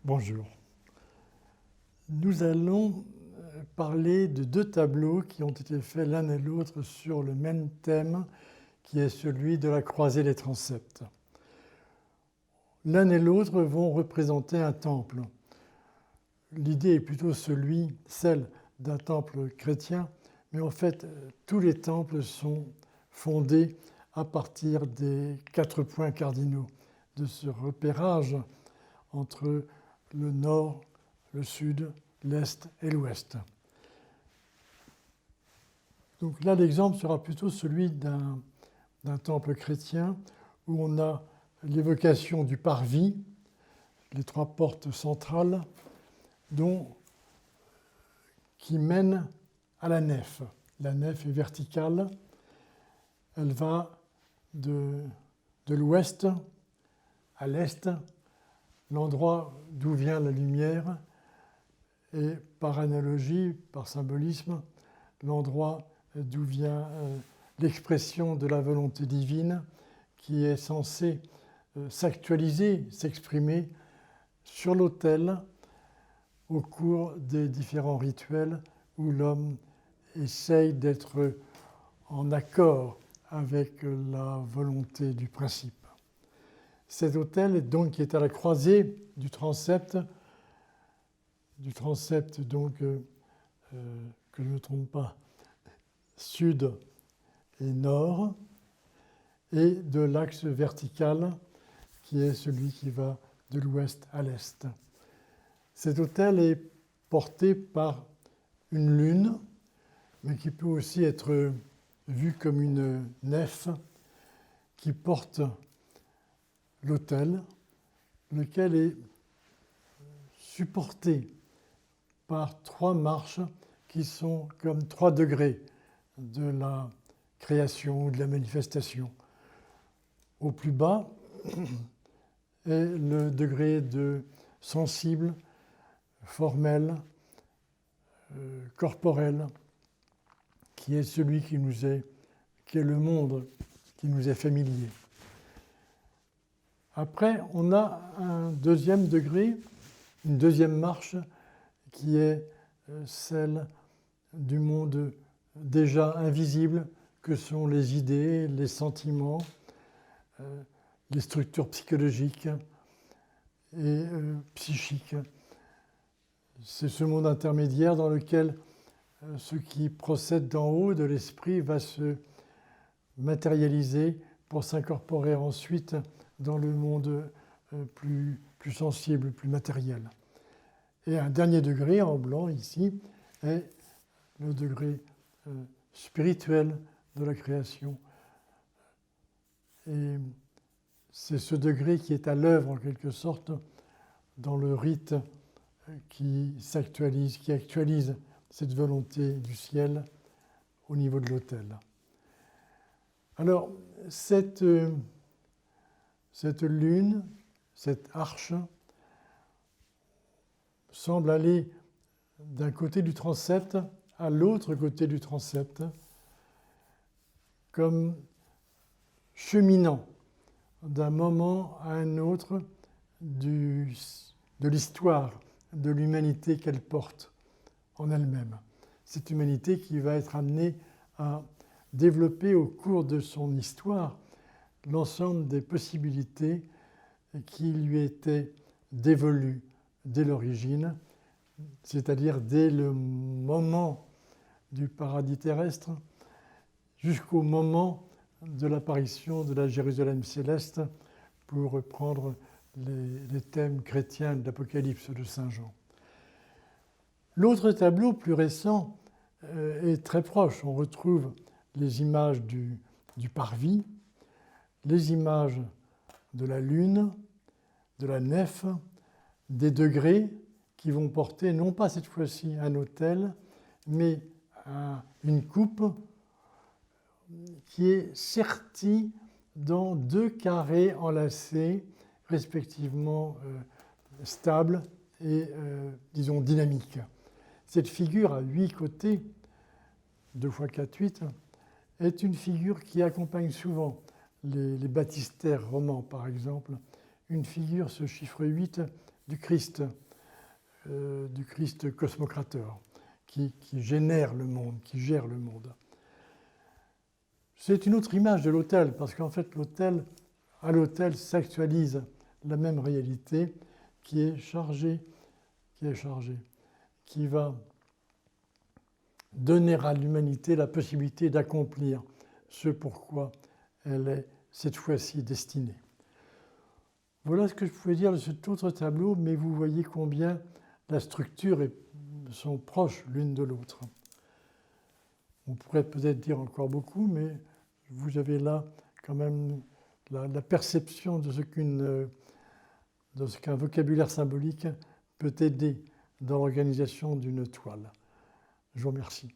Bonjour. Nous allons parler de deux tableaux qui ont été faits l'un et l'autre sur le même thème, qui est celui de la croisée des transepts. L'un et l'autre vont représenter un temple. L'idée est plutôt celle d'un temple chrétien, mais en fait, tous les temples sont fondés à partir des 4 points cardinaux de ce repérage entre le nord, le sud, l'est et l'ouest. Donc là, l'exemple sera plutôt celui d'un temple chrétien où on a l'évocation du parvis, les 3 portes centrales, qui mènent à la nef. La nef est verticale, elle va de l'ouest à l'est, l'endroit d'où vient la lumière, et par analogie, par symbolisme, l'endroit d'où vient l'expression de la volonté divine qui est censée s'actualiser, s'exprimer sur l'autel au cours des différents rituels où l'homme essaye d'être en accord avec la volonté du principe. Cet autel qui est à la croisée du transept donc, que je ne me trompe pas, sud et nord, et de l'axe vertical qui est celui qui va de l'ouest à l'est. Cet autel est porté par une lune, mais qui peut aussi être vu comme une nef qui porte l'autel, lequel est supporté par 3 marches qui sont comme 3 degrés de la création ou de la manifestation. Au plus bas est le degré de sensible, formel, corporel, qui est celui qui est le monde qui nous est familier. Après, on a un deuxième degré, une deuxième marche, qui est celle du monde déjà invisible, que sont les idées, les sentiments, les structures psychologiques et psychiques. C'est ce monde intermédiaire dans lequel ce qui procède d'en haut, de l'esprit, va se matérialiser pour s'incorporer ensuite dans le monde plus sensible, plus matériel. Et un dernier degré, en blanc ici, est le degré spirituel de la création. Et c'est ce degré qui est à l'œuvre, en quelque sorte, dans le rite qui actualise cette volonté du ciel au niveau de l'autel. Alors, cette lune, cette arche, semble aller d'un côté du transept à l'autre côté du transept, comme cheminant d'un moment à un autre de l'histoire de l'humanité qu'elle porte en elle-même. Cette humanité qui va être amenée à développer au cours de son histoire l'ensemble des possibilités qui lui étaient dévolues dès l'origine, c'est-à-dire dès le moment du paradis terrestre jusqu'au moment de l'apparition de la Jérusalem céleste, pour reprendre les thèmes chrétiens de l'Apocalypse de Saint Jean. L'autre tableau, plus récent, est très proche. On retrouve les images du parvis, les images de la lune, de la nef, des degrés qui vont porter non pas cette fois-ci un autel, mais une coupe qui est sertie dans 2 carrés enlacés, respectivement stables et, disons, dynamiques. Cette figure à 8 côtés, 2 x 4, 8, est une figure qui accompagne souvent les baptistères romans, par exemple. Une figure, ce chiffre 8, du Christ cosmocrateur, qui génère le monde, qui gère le monde. C'est une autre image de l'autel, parce qu'en fait, à l'autel s'actualise la même réalité qui est chargée, qui va donner à l'humanité la possibilité d'accomplir ce pourquoi elle est cette fois-ci destinée. Voilà ce que je pouvais dire de cet autre tableau, mais vous voyez combien la structure sont proches l'une de l'autre. On pourrait peut-être dire encore beaucoup, mais vous avez là quand même la perception de ce qu'un vocabulaire symbolique peut aider dans l'organisation d'une toile. Je vous remercie.